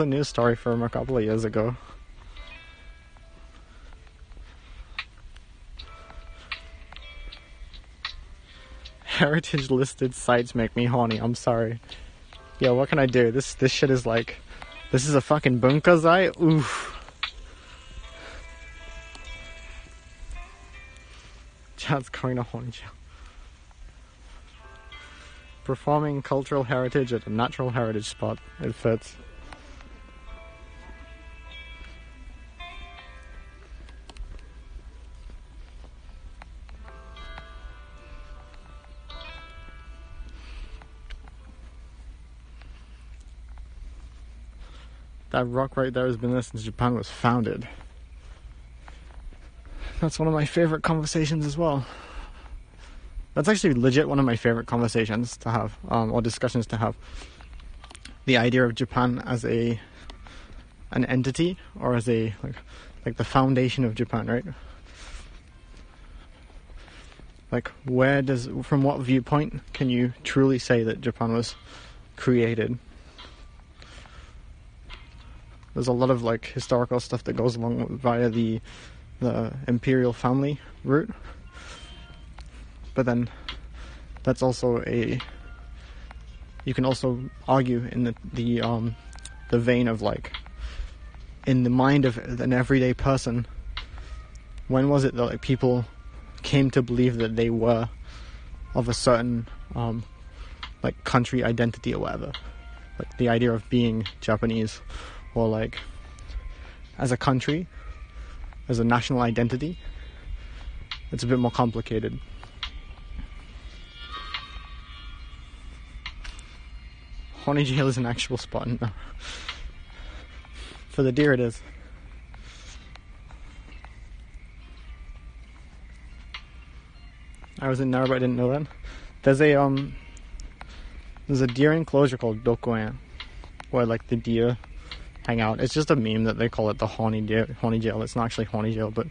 A news story from a couple of years ago. Heritage listed sites make me horny. I'm sorry. Yo, what can I do? This shit is like, this is a fucking bunkazai. Oof. Chad's going to horny jail. Performing cultural heritage at a natural heritage spot. It fits. That rock right there has been there since Japan was founded. That's one of my favorite conversations as well. That's actually legit one of my favorite conversations to have, or discussions to have. The idea of Japan as an entity, or as a like the foundation of Japan, right? Like, from what viewpoint can you truly say that Japan was created? There's a lot of like historical stuff that goes along via the imperial family route, but then that's also you can also argue in the vein of like, in the mind of an everyday person, when was it that like people came to believe that they were of a certain like country identity or whatever, like the idea of being Japanese, or like as a country, as a national identity. It's a bit more complicated. Horny jail is an actual spot in Nara. For the deer it is. I was in Nara but I didn't know that. There's a deer enclosure called Dokuen, where like the deer hang out. It's just a meme that they call it the horny jail. It's not actually horny jail, but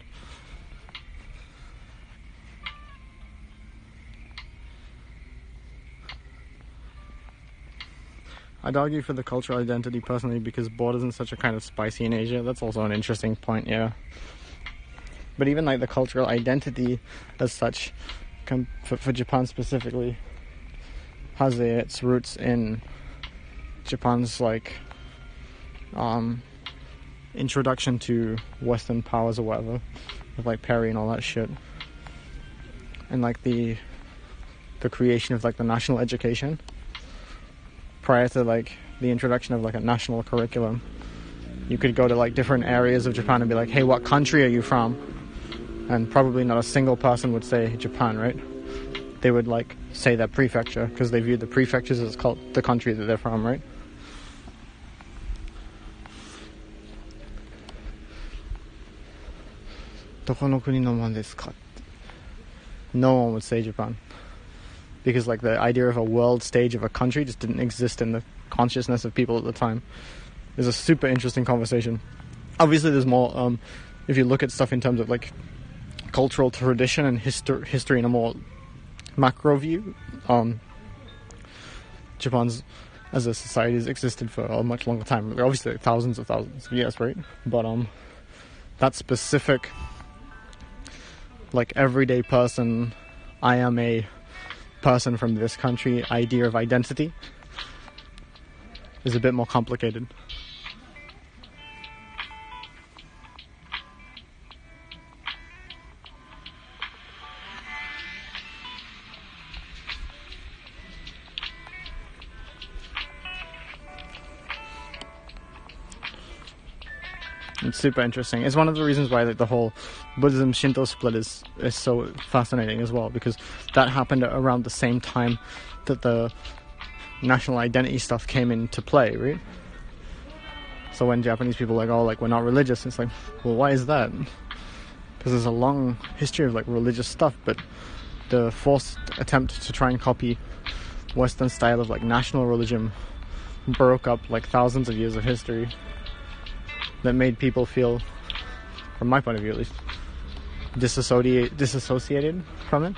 I'd argue for the cultural identity personally, because borders and such are kind of spicy in Asia. That's also an interesting point, yeah. But even like the cultural identity as such, for Japan specifically, has its roots in Japan's like introduction to Western powers or whatever, with like Perry and all that shit, and like the creation of like the national education prior to like the introduction of like a national curriculum. You could go to like different areas of Japan and be like, hey, what country are you from? And probably not a single person would say Japan, right? They would like say their prefecture, because they viewed the prefectures as the country that they're from, right? No one would say Japan, because like the idea of a world stage of a country just didn't exist in the consciousness of people at the time. It's a super interesting conversation. Obviously there's more, if you look at stuff in terms of like cultural tradition and history in a more macro view, Japan's as a society has existed for a much longer time. Obviously like thousands of years, right? But that specific like everyday person, I am a person from this country idea of identity is a bit more complicated. It's super interesting. It's one of the reasons why like the whole Buddhism Shinto split is so fascinating as well, because that happened around the same time that the national identity stuff came into play, right? So when Japanese people are like, oh, like we're not religious, it's like, well, why is that? Because there's a long history of like religious stuff, but the forced attempt to try and copy Western style of like national religion broke up like thousands of years of history that made people feel, from my point of view at least, disassociated from it.